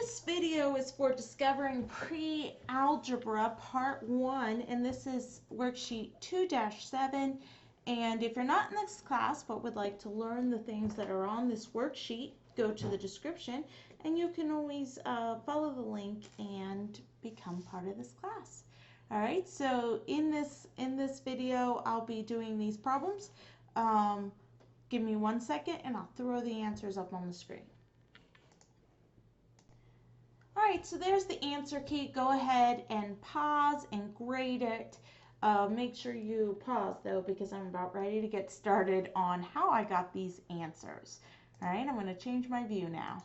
This video is for discovering pre-algebra part 1, and this is worksheet 2-7. And if you're not in this class but would like to learn the things that are on this worksheet, go to the description and you can always follow the link and become part of this class. All right, so in this video I'll be doing these problems. Give me 1 second and I'll throw the answers up on the screen. Alright, so there's the answer key. Go ahead and pause and grade it. Make sure you pause though, because I'm about ready to get started on how I got these answers. Alright, I'm going to change my view now.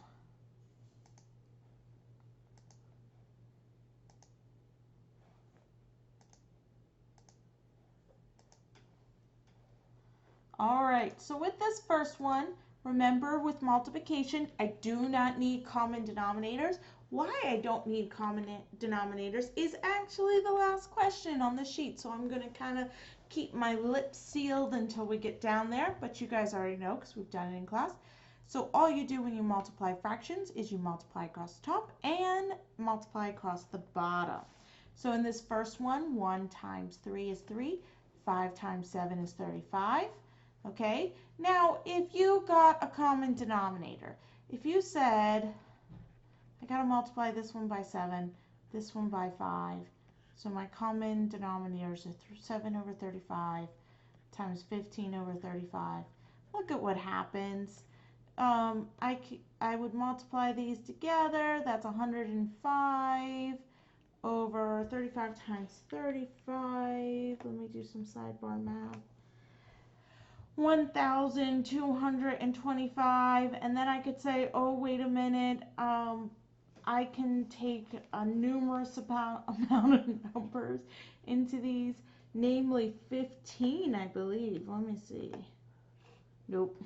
Alright, so with this first one, remember with multiplication, I do not need common denominators. Why I don't need common denominators is actually the last question on the sheet. So I'm going to kind of keep my lips sealed until we get down there. But you guys already know because we've done it in class. So all you do when you multiply fractions is you multiply across the top and multiply across the bottom. So in this first one, 1 times 3 is 3. 5 times 7 is 35. Okay, now if you got a common denominator, if you said, I got to multiply this one by 7, this one by 5, so my common denominators are 7 over 35 times 15 over 35. Look at what happens. I would multiply these together. That's 105 over 35 times 35. Let me do some sidebar math. 1,225, and then I could say, oh, wait a minute, I can take a numerous amount of numbers into these, namely 15, I believe. Let me see. Nope.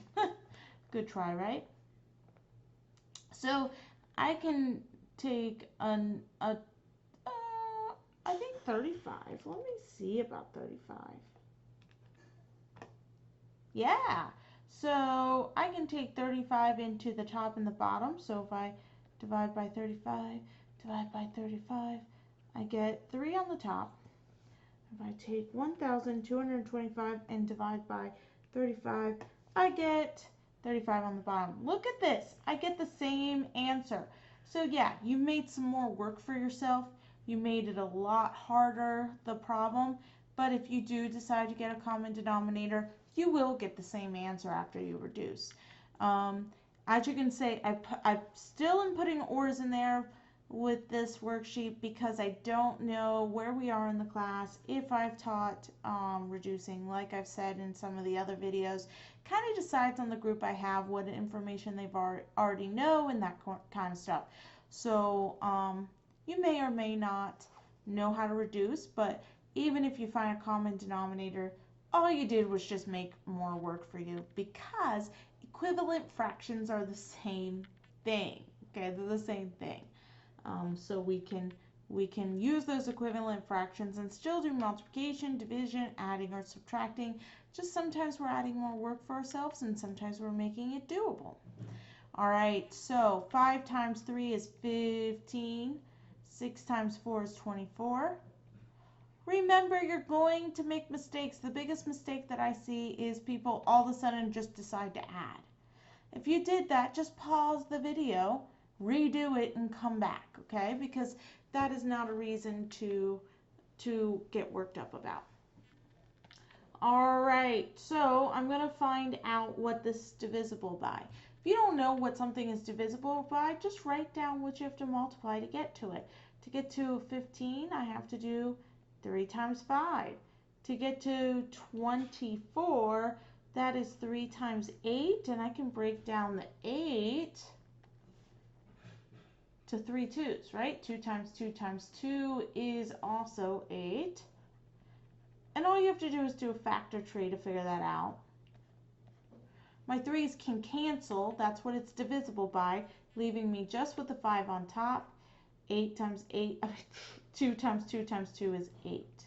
Good try, right? So I can take I think 35. Let me see about 35. Yeah, so I can take 35 into the top and the bottom. So if I divide by 35, I get 3 on the top. If I take 1,225 and divide by 35, I get 35 on the bottom. Look at this. I get the same answer. So yeah, you made some more work for yourself. You made it a lot harder, the problem. But if you do decide to get a common denominator, you will get the same answer after you reduce. As you can see, I still am putting ORs in there with this worksheet because I don't know where we are in the class, if I've taught reducing, like I've said in some of the other videos. Kind of decides on the group I have, what information they've already know and that kind of stuff. So you may or may not know how to reduce, but even if you find a common denominator, all you did was just make more work for you, because equivalent fractions are the same thing. Okay, they're the same thing. So we can use those equivalent fractions and still do multiplication, division, adding, or subtracting. Just sometimes we're adding more work for ourselves and sometimes we're making it doable. All right, so 5 times 3 is 15. 6 times 4 is 24. Remember, you're going to make mistakes. The biggest mistake that I see is people all of a sudden just decide to add. If you did that, just pause the video, redo it, and come back, okay? Because that is not a reason to get worked up about. All right, so I'm going to find out what this is divisible by. If you don't know what something is divisible by, just write down what you have to multiply to get to it. To get to 15, I have to do 3 times 5. To get to 24, that is 3 times 8, and I can break down the 8 to 3 2's, right? 2 times 2 times 2 is also 8. And all you have to do is do a factor tree to figure that out. My 3's can cancel. That's what it's divisible by, leaving me just with the 5 on top. 8 times 8, 2 times 2 times 2 is 8.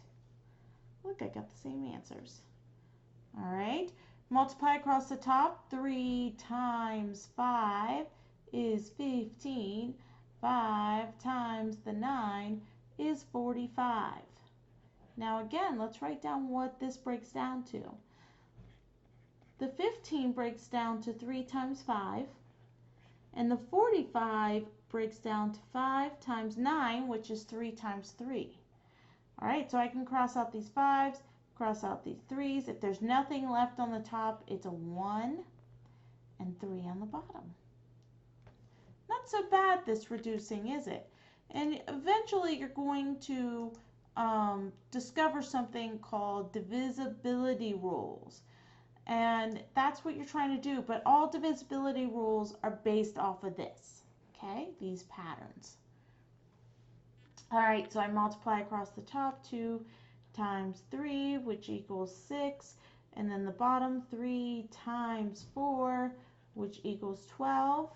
Look, I got the same answers. All right, multiply across the top. 3 times 5 is 15. 5 times the 9 is 45. Now again, let's write down what this breaks down to. The 15 breaks down to 3 times 5, and the 45 breaks down to 5 times 9, which is 3 times 3. All right, so I can cross out these 5s, cross out these 3s. If there's nothing left on the top, it's a 1 and 3 on the bottom. Not so bad, this reducing, is it? And eventually you're going to discover something called divisibility rules. And that's what you're trying to do, but all divisibility rules are based off of this, okay, these patterns. All right, so I multiply across the top, 2 times 3, which equals 6, and then the bottom 3 times 4, which equals 12,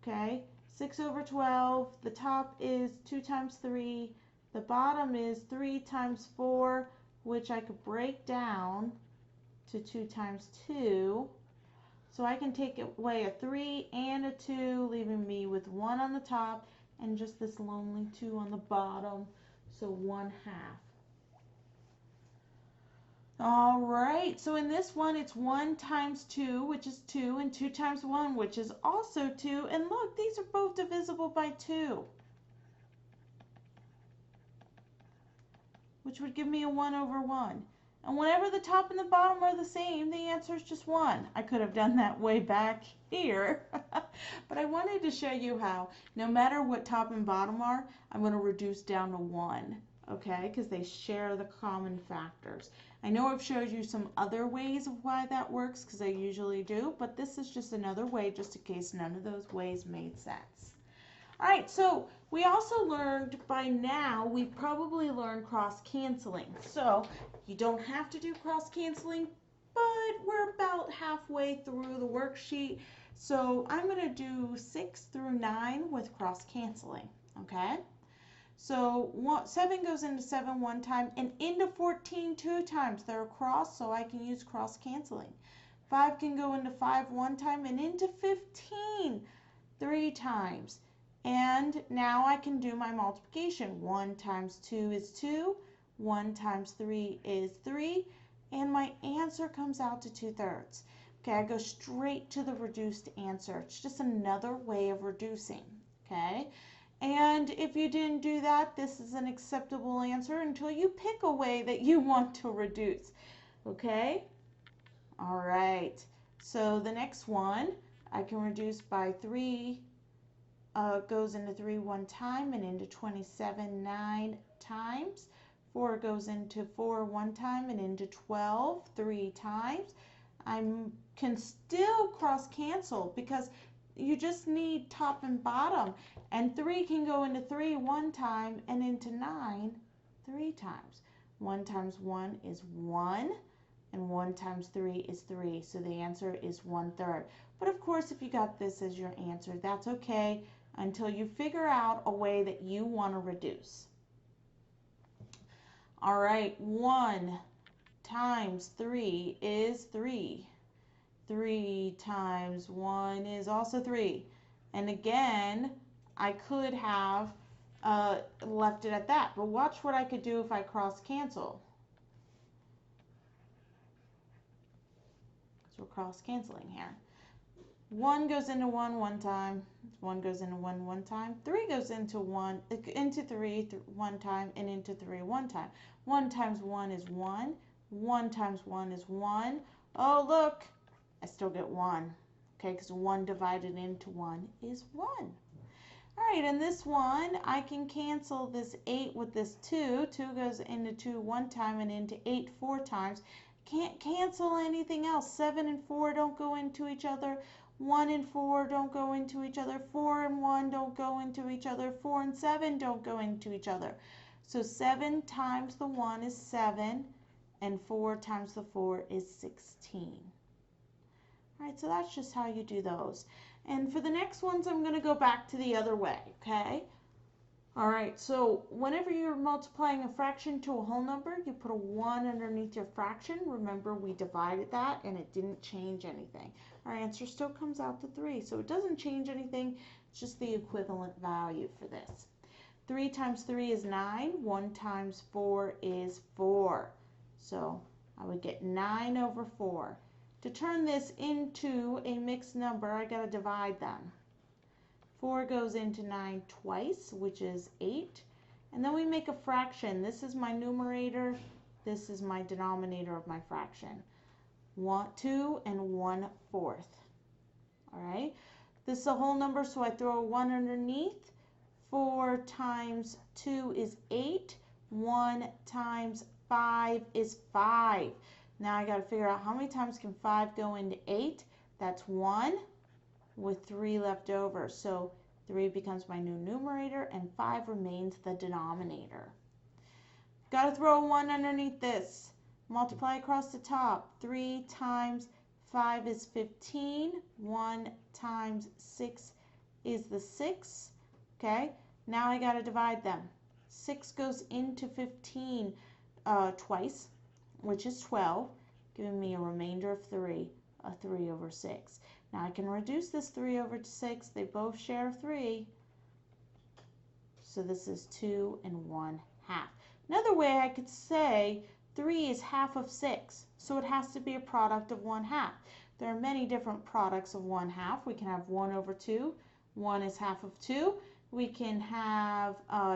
okay, 6 over 12, the top is 2 times 3, the bottom is 3 times 4, which I could break down to 2 times 2. So I can take away a 3 and a 2, leaving me with 1 on the top and just this lonely 2 on the bottom. So 1/2. All right, so in this one, it's 1 times 2, which is 2, and 2 times 1, which is also 2. And look, these are both divisible by 2, which would give me a 1 over 1. And whenever the top and the bottom are the same, the answer is just 1. I could have done that way back here, but I wanted to show you how no matter what top and bottom are, I'm going to reduce down to 1, okay, because they share the common factors. I know I've showed you some other ways of why that works, because I usually do, but this is just another way, just in case none of those ways made sense. All right, so we also learned by now, we've probably learned cross-canceling. So you don't have to do cross-canceling, but we're about halfway through the worksheet. So I'm going to do 6 through 9 with cross-canceling, okay? So 7 goes into 7 one time and into 14 2 times. They're across, so I can use cross-canceling. 5 can go into 5 one time and into 15 3 times. And now I can do my multiplication. 1 times 2 is 2. 1 times 3 is 3. And my answer comes out to 2/3. Okay, I go straight to the reduced answer. It's just another way of reducing. Okay, and if you didn't do that, this is an acceptable answer until you pick a way that you want to reduce. Okay, all right. So the next one, I can reduce by 3. Goes into 3 one time and into 27 9 times. 4 goes into 4 one time and into 12 3 times. I can still cross cancel because you just need top and bottom. And 3 can go into 3 one time and into 9 3 times. 1 times 1 is 1. And 1 times 3 is 3. So the answer is 1/3. But of course, if you got this as your answer, that's okay, until you figure out a way that you want to reduce. All right, 1 times 3 is 3. 3 times 1 is also 3. And again, I could have left it at that, but watch what I could do if I cross cancel. So we're cross canceling here. 1 goes into 1 one time, 1 goes into 1 one time, 3 goes into 3 one time, and into 3 one time. 1 times 1 is 1. 1 times 1 is 1. Oh, look, I still get 1. Okay, because 1 divided into 1 is 1. All right, and this one, I can cancel this 8 with this 2. 2 goes into 2 one time and into 8 4 times. Can't cancel anything else. 7 and 4 don't go into each other. 1 and 4 don't go into each other. 4 and 1 don't go into each other. 4 and 7 don't go into each other. So 7 times the 1 is 7, and 4 times the 4 is 16. All right, so that's just how you do those. And for the next ones, I'm going to go back to the other way, okay? All right, so whenever you're multiplying a fraction to a whole number, you put a 1 underneath your fraction. Remember, we divided that and it didn't change anything. Our answer still comes out to 3, so it doesn't change anything. just the equivalent value for this. 3 times 3 is 9. 1 times 4 is 4. So I would get 9 over 4. To turn this into a mixed number, I got to divide them. 4 goes into 9 twice, which is 8. And then we make a fraction. This is my numerator. This is my denominator of my fraction. 2 and 1/4. All right. This is a whole number, so I throw a 1 underneath. 4 times 2 is 8. 1 times 5 is 5. Now I got to figure out how many times can 5 go into 8. That's 1 with 3 left over. So 3 becomes my new numerator and 5 remains the denominator. Got to throw a 1 underneath this. Multiply across the top. 3 times 5 is 15. 1 times 6 is the 6. Okay, now I got to divide them. 6 goes into 15 twice, which is 12, giving me a remainder of 3, a 3 over 6. Now I can reduce this 3 over 6. They both share 3. So this is 2 and 1/2. Another way I could say 3 is half of 6. So it has to be a product of 1/2. There are many different products of 1/2. We can have 1 over 2. 1 is half of 2. We can have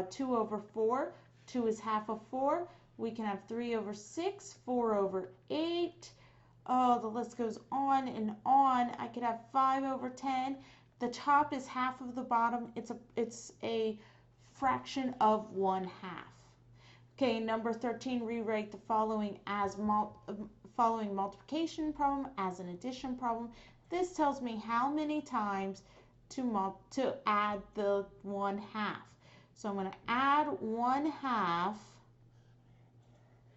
2 over 4. 2 is half of 4. We can have 3 over 6. 4 over 8. Oh, the list goes on and on. I could have 5 over 10. The top is half of the bottom. It's a fraction of 1/2. Okay, number 13, rewrite the following as following multiplication problem as an addition problem. This tells me how many times to add the 1/2. So I'm going to add 1/2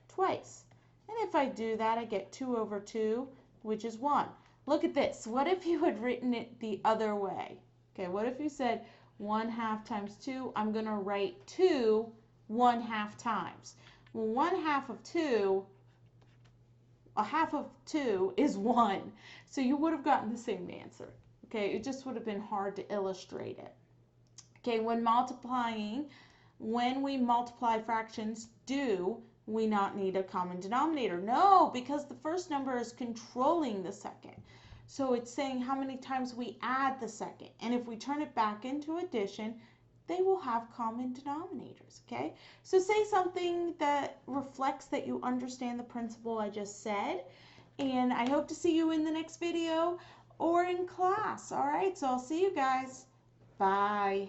twice. And if I do that, I get 2 over 2, which is 1. Look at this. What if you had written it the other way? Okay, what if you said 1/2 times 2? I'm going to write 2 1/2 times. Well, 1/2 of 2, a half of 2 is 1. So you would have gotten the same answer. Okay, it just would have been hard to illustrate it. Okay, when we multiply fractions, do we not need a common denominator? No, because the first number is controlling the second. So it's saying how many times we add the second. And if we turn it back into addition, they will have common denominators, okay? So say something that reflects that you understand the principle I just said. And I hope to see you in the next video or in class, all right? So I'll see you guys. Bye.